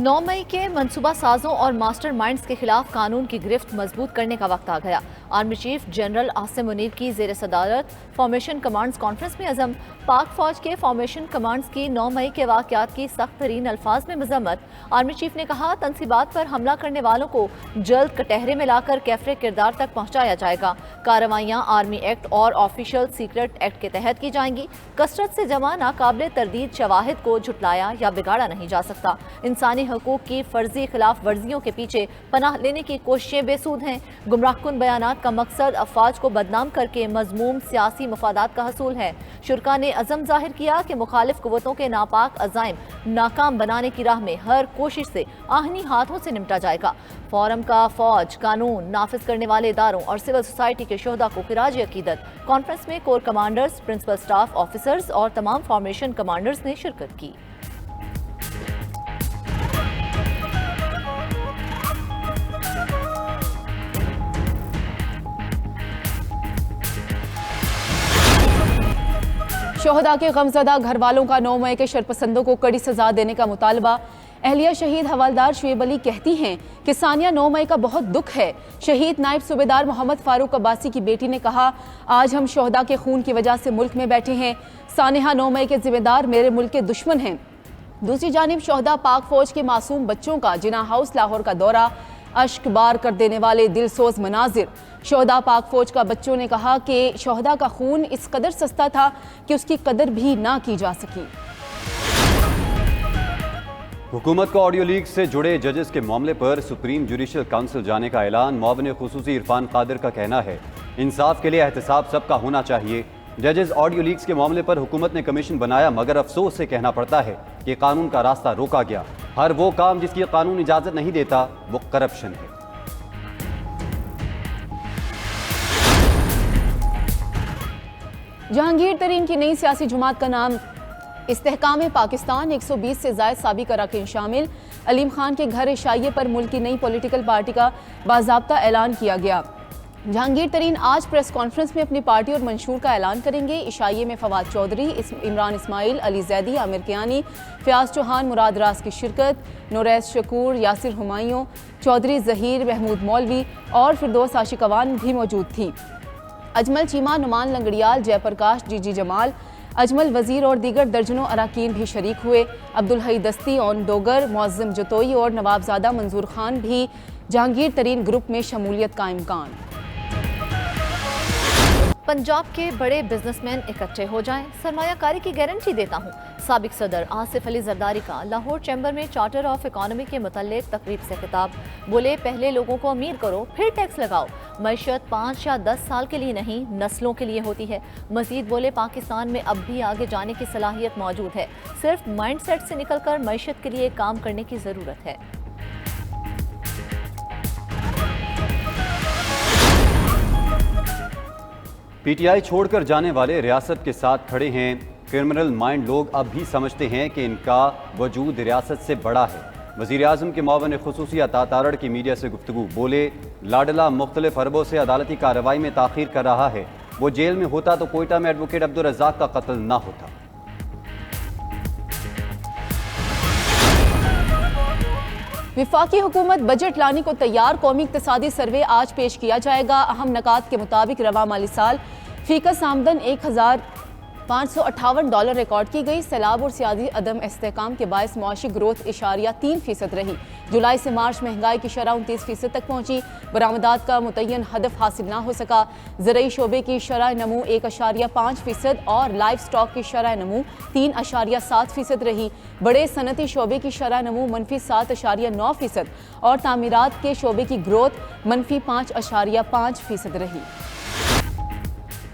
9 मई के मंसूबा साजों और मास्टर माइंड्स के खिलाफ कानून की गिरफ्त मजबूत करने का वक्त आ गया। Army chief general Asim Munir की जेर सदारत फॉर्मेशन कमांड्स कॉन्फ्रेंस में अज़म पाक फौज के फॉर्मेशन कमांड्स की 9 मई के वाक़यात की सख्त तरीन अल्फाज में मजम्मत। आर्मी चीफ ने कहा, तनसीबात पर हमला करने वालों को जल्द कटहरे में लाकर कैफरे किरदार तक पहुँचाया जाएगा। कार्रवाइयाँ आर्मी एक्ट और ऑफिशियल सीक्रेट एक्ट के तहत की जाएंगी। कसरत से जमा नाकाबिले तरदीद शवाहिद को झुटलाया या बिगाड़ा नहीं जा सकता। इंसानी हकूक की फर्जी खिलाफ वर्जियों के पीछे पनाह लेने की कोशिशें बेसूद हैं। गुमराहकुन बयानात का मकसद अफवाज को बदनाम करके मजमूम सियासी मफादात का हसूल है। शुरा ने अज़म जाहिर किया कि मुखालिफ कुव्वतों के नापाक अज़ाइम नाकाम बनाने की राह में हर कोशिश से आहनी हाथों से निपटा जाएगा। फोरम का फौज, कानून नाफिज करने वाले इदारों और सिविल सोसाइटी के शोहदा को खिराज अकीदत। कॉन्फ्रेंस में core commanders, principal staff officers और तमाम फॉर्मेशन कमांडर्स ने शिरकत की। शोहदा के गमजदा घर वालों का 9 मई के शरपसंदों को कड़ी सजा देने का मुतालबा। अहलिया शहीद हवलदार शुएब अली कहती हैं कि सानिया 9 मई का बहुत दुख है। शहीद नायब सूबेदार मोहम्मद फारूक अब्बासी की बेटी ने कहा, आज हम शोहदा के खून की वजह से मुल्क में बैठे हैं। सानिया 9 मई के जिम्मेदार मेरे मुल्क के दुश्मन हैं। दूसरी जानिब शोहदा पाक फौज के मासूम बच्चों का जिना हाउस लाहौर का दौरा, अश्क बार कर देने वाले दिलसोज मनाजिर। शोहदा पाक फौज का बच्चों ने कहा कि शोहदा का खून इस कदर सस्ता था कि उसकी कदर भी ना की जा सकी। हुकूमत को ऑडियो लीक से जुड़े जजेस के मामले पर सुप्रीम जुडिशल काउंसिल जाने का ऐलान। मुआविन खुसूसी इरफान कादिर का कहना है, इंसाफ के लिए एहतसाब सबका होना चाहिए। जजेस ऑडियो लीक्स के मामले पर हुकूमत ने कमीशन बनाया, मगर अफसोस से कहना पड़ता है कि कानून का रास्ता रोका गया। हर वो काम जिसकी कानून इजाजत नहीं देता वो करप्शन है। जहांगीर तरीन की नई सियासी जमात का नाम इस्तेहकाम पाकिस्तान। 120 से ज़ायद साबिक अरकान शामिल। अलीम खान के घर इशाइये पर मुल्क की नई पॉलिटिकल पार्टी का बाज़ाब्ता ऐलान किया गया। जहांगीर तरीन आज प्रेस कॉन्फ्रेंस में अपनी पार्टी और मंशूर का ऐलान करेंगे। इशाइये में फवाद चौधरी, इमरान इस्माइल, अली जैदी, आमिर कियानी, फयाज चौहान, मुराद राज की शिरकत। नूरैस शकूर, यासिर हुमायूं, चौधरी जहीर, महमूद मौलवी और फिरदौस आशिकवान भी मौजूद थी। अजमल चीमा, नुमान लंगड़ियाल, जयप्रकाश, जीजी जमाल, अजमल वजीर और दीगर दर्जनों अरकान भी शरीक हुए। अब्दुल हई दस्ती, ओन डोगर, मुअज्जम जतोई और नवाबजादा मंजूर खान भी जहांगीर तरीन ग्रुप में शमूलियत का इम्कान। पंजाब के बड़े बिजनेसमैन इकट्ठे हो जाएं, सरमायाकारी की गारंटी देता हूं। साबिक सदर आसिफ अली जरदारी का लाहौर चैम्बर में चार्टर ऑफ इकोनॉमी के मुतल्लिक तकरीब से खिताब। बोले, पहले लोगों को अमीर करो फिर टैक्स लगाओ। मईशत 5 या 10 साल के लिए नहीं, नस्लों के लिए होती है। मजीद बोले, पाकिस्तान में अब भी आगे जाने की सलाहियत मौजूद है, सिर्फ माइंड सेट से निकलकर मईशत के लिए काम करने की ज़रूरत है। पीटीआई छोड़कर जाने वाले रियासत के साथ खड़े हैं। क्रिमिनल माइंड लोग अब भी समझते हैं कि इनका वजूद रियासत से बड़ा है। वज़ीर आज़म के मुआविन खुसूसी अता तारड़ की मीडिया से गुफ्तगू। बोले, लाडला मुख्तलिफ अरबों से अदालती कार्रवाई में ताख़ीर कर रहा है। वो जेल में होता तो कोयटा में एडवोकेट अब्दुल रज़ाक का कत्ल ना होता। विफाकी हुकूमत बजट लाने को तैयार। कौमी इक्तिसादी सर्वे आज पेश किया जाएगा। अहम नकात के मुताबिक रवा माली साल फीकस आमदन $1,558 रिकॉर्ड की गई। सैलाब और सियासी अदम इस्तेहकाम के बायस मुआशी ग्रोथ इशारिया 3% रही। जुलाई से मार्च महंगाई की शरह 29% तक पहुंची। बरामदात का मुतय्यन हदफ हासिल ना हो सका। ज़रई शोबे की शरह नमू 1.5% और लाइफ स्टॉक की शरह नमू 3.7% रही। बड़े सनती शोबे की शरह नमू -7.9% और तामीरात के शोबे की ग्रोथ -5.5% रही।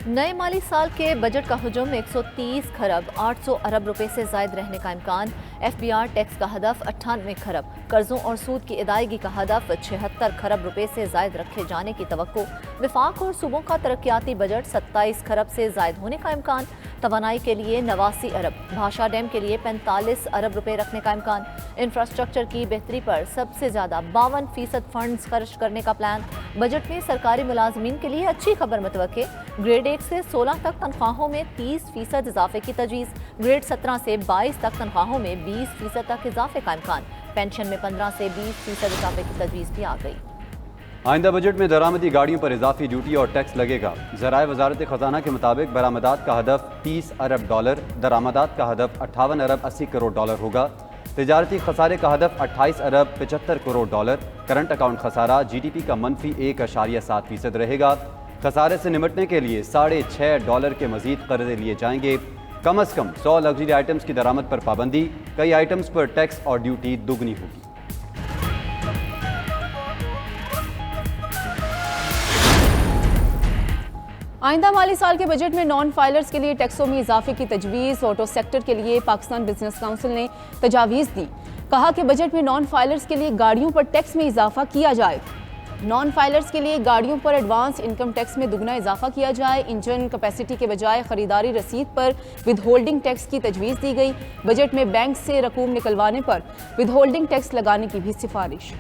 नए माली साल के बजट का हुजूम 130 खरब 800 अरब रुपए से जायद रहने का इम्कान। FBR टैक्स का हदफ 98 खरब, कर्जों और सूद की अदायगी का हदफ 76 खरब रुपए से जायद रखे जाने की तवक्को। विफाक और सूबों का तरक्याती बजट 27 खरब से जायद होने का इम्कान। तवानाई के लिए 89 अरब, भाषा डैम के लिए 45 अरब रुपए रखने का इम्कान। इंफ्रास्ट्रक्चर की बेहतरी पर सबसे ज्यादा 52% फंड्स खर्च करने का प्लान। बजट में सरकारी मुलाजमीन के लिए अच्छी खबर मुतवक्के। ग्रेड 1 से 16 तक तनख्वाहों में 30% इजाफे की तजवीज़। ग्रेड 17 से 22 तक तनख्वाहों में 20% तक इजाफे का इम्कान। पेंशन में 15 से 20% इजाफे की तजवीज़ भी आ गई। आइंदा बजट में दरामदी गाड़ियों पर इजाफी ड्यूटी और टैक्स लगेगा। ज़राए वजारत खजाना के मुताबिक बरामदात का हदफ $30 अरब, दरामदात का हदफ $58 अरब 80 करोड़ होगा। तिजारती खसारे का हदफ $28 अरब 75 करोड़। करंट अकाउंट खसारा GDP का मनफी 1.7% रहेगा। खसारे से निपटने के लिए $6.5 के मजीद कर्जे लिए जाएंगे। कम से कम 100 लग्जरी आइटम्स की दरामद पर पाबंदी, कई आइटम्स पर टैक्स और ड्यूटी दुगनी होगी। आइंदा माली साल के बजट में नॉन फाइलर्स के लिए टैक्सों में इजाफे की तजवीज़। ऑटो सेक्टर के लिए पाकिस्तान बिजनेस काउंसिल ने तजावीज़ दी। कहा कि बजट में नॉन फाइलर्स के लिए गाड़ियों पर टैक्स में इजाफा किया जाए। नॉन फाइलर्स के लिए गाड़ियों पर एडवांस इनकम टैक्स में दुगना इजाफा किया जाए। इंजन कैपेसिटी के बजाय खरीदारी रसीद पर विद होल्डिंग टैक्स की तजवीज़ दी गई। बजट में बैंक से रकूम निकलवाने पर विद होल्डिंग टैक्स लगाने की भी सिफारिश।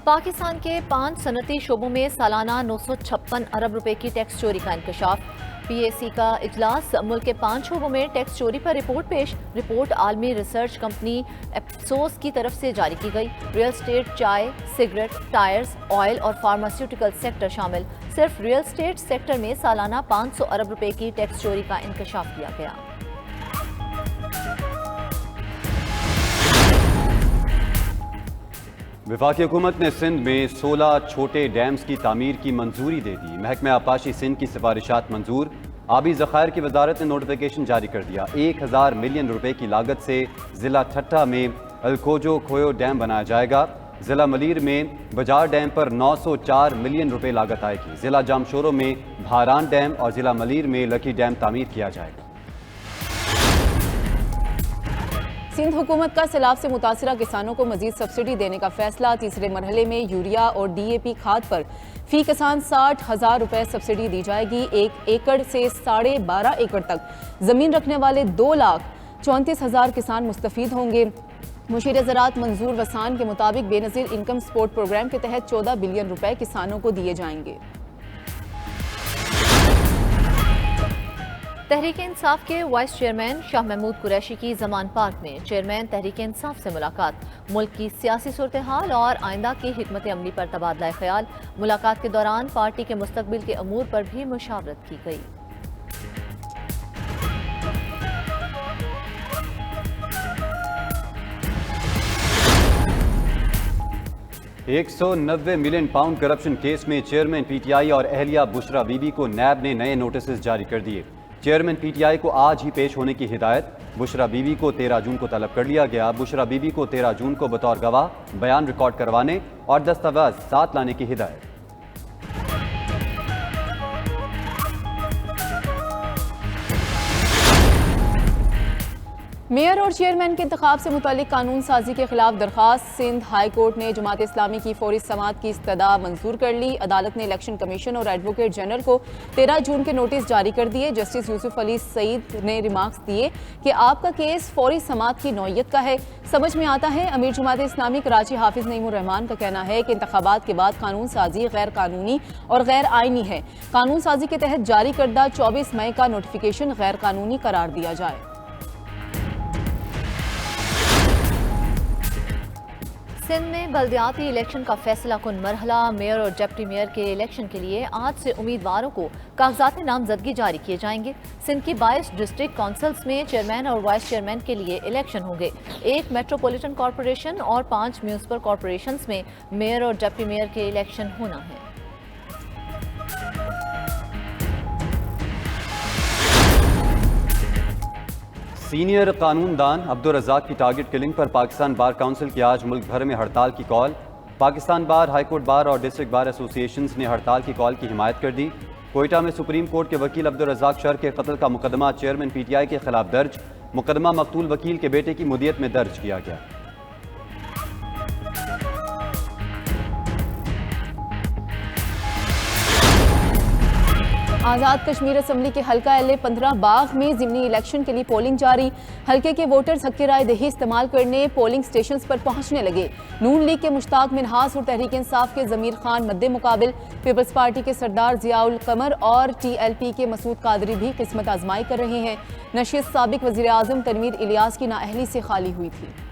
पाकिस्तान के 5 सनती शोबों में सालाना 956 अरब रुपए की टैक्स चोरी का इंकशाफ। PAC का इजलास, मुल्क के 5 शोबों में टैक्स चोरी पर रिपोर्ट पेश। रिपोर्ट आलमी रिसर्च कंपनी एप्सोस की तरफ से जारी की गई। रियल स्टेट, चाय, सिगरेट, टायर्स, ऑयल और फार्मास्यूटिकल सेक्टर शामिल। सिर्फ रियल स्टेट सेक्टर में सालाना 500 अरब रुपए की टैक्स चोरी का इंकशाफ किया गया। वफाकी हुकूमत ने सिंध में 16 छोटे डैम्स की तामीर की मंजूरी दे दी। महकमा आबपाशी सिंध की सिफारिशात मंजूर। आबी ज़खायर की वजारत ने नोटिफिकेशन जारी कर दिया। 1000 मिलियन रुपए की लागत से ज़िला ठट्टा में अलकोजो खोयो डैम बनाया जाएगा। ज़िला मलीर में बजार डैम पर 904 मिलियन रुपए लागत आएगी। ज़िला जामशोरो में भारान डैम और ज़िला मलीर में लकी डैम तामीर किया जाएगा। सिंध हुकूमत का सैलाब से मुतासरा किसानों को मजीद सब्सिडी देने का फैसला। तीसरे मरहले में यूरिया और DAP खाद पर फी किसान 60,000 रुपए सब्सिडी दी जाएगी। 1 एकड़ से 12.5 एकड़ तक जमीन रखने वाले 2,34,000 किसान मुस्तफीद होंगे। मुशीर ज़राअत मंजूर वसान के मुताबिक बेनज़ीर इनकम सपोर्ट प्रोग्राम के तहत 14 बिलियन रुपए किसानों को दिए जाएंगे। तहरीक इंसाफ के वाइस चेयरमैन शाह महमूद कुरैशी की जमान पार्क में चेयरमैन तहरीक इंसाफ से मुलाकात। मुल्क की सियासी सूरत हाल और आइंदा की हिकमत अमली पर तबादला ख्याल। मुलाकात के दौरान पार्टी के मुस्तकबिल के अमूर पर भी मुशावरत की गई। 190 मिलियन पाउंड करप्शन केस में चेयरमैन PTI और अहलिया बुशरा बीबी को नैब ने नए नोटिस जारी कर दिए। चेयरमैन PTI को आज ही पेश होने की हिदायत। बुशरा बीबी को 13 जून को तलब कर लिया गया। बुशरा बीबी को 13 जून को बतौर गवाह बयान रिकॉर्ड करवाने और दस्तावेज साथ लाने की हिदायत। मेयर और चेयरमैन के इंतखाब से मुतालिक कानून साजी के खिलाफ दरख्वास्त। सिंध हाई कोर्ट ने जमात इस्लामी की फौरी समाअत की इस्तदा मंजूर कर ली। अदालत ने इलेक्शन कमीशन और एडवोकेट जनरल को 13 जून के नोटिस जारी कर दिए। जस्टिस यूसुफ अली सईद ने रिमार्क्स दिए कि आपका केस फौरी समाअत की नौयत का है, समझ में आता है। अमीर जमात इस्लामी कराची हाफिज नईमुर रहमान का कहना है कि इंतखाबात के बाद कानून साजी गैर कानूनी और गैर आइनी है। कानून साजी के तहत जारी करदा 24 मई का नोटिफिकेशन गैर कानूनी करार दिया जाए। सिंध में बल्दियाती इलेक्शन का फैसला कुन मरहला। मेयर और डिप्टी मेयर के इलेक्शन के लिए आज से उम्मीदवारों को कागजात नामजदगी जारी किए जाएंगे। सिंध की 22 डिस्ट्रिक्ट काउंसिल्स में चेयरमैन और वाइस चेयरमैन के लिए इलेक्शन होंगे। 1 मेट्रोपॉलिटन कॉरपोरेशन और 5 म्यूनिसिपल कॉरपोरेशंस में मेयर और डिप्टी मेयर के इलेक्शन होना है। सीनियर कानूनदान अब्दुल रज़ाक की टारगेट किलिंग पर पाकिस्तान बार काउंसिल की आज मुल्क भर में हड़ताल की कॉल। पाकिस्तान बार, हाई कोर्ट बार और डिस्ट्रिक्ट बार एसोसिएशंस ने हड़ताल की कॉल की हिमायत कर दी। कोयटा में सुप्रीम कोर्ट के वकील अब्दुल रज़ाक शर के कत्ल का मुकदमा चेयरमैन PTI के खिलाफ दर्ज। मुकदमा मकतूल वकील के बेटे की मुद्दत में दर्ज किया गया। आज़ाद कश्मीर असम्बली के हल्का LA 15 बाग में ज़िमनी इलेक्शन के लिए पोलिंग जारी। हल्के के वोटर्स हक राय दही इस्तेमाल करने पोलिंग स्टेशन पर पहुंचने लगे। नून लीग के मुश्ताक मिनहास और तहरीक इंसाफ के ज़मीर खान मद्दे मुकाबिल, पीपल्स पार्टी के सरदार जियाउल कमर और TLP के मसूद कादरी भी किस्मत आजमाई कर रहे हैं। नशिस्त साबिक वज़ीर आज़म तनवीर इलियास की नाअहली से खाली हुई थी।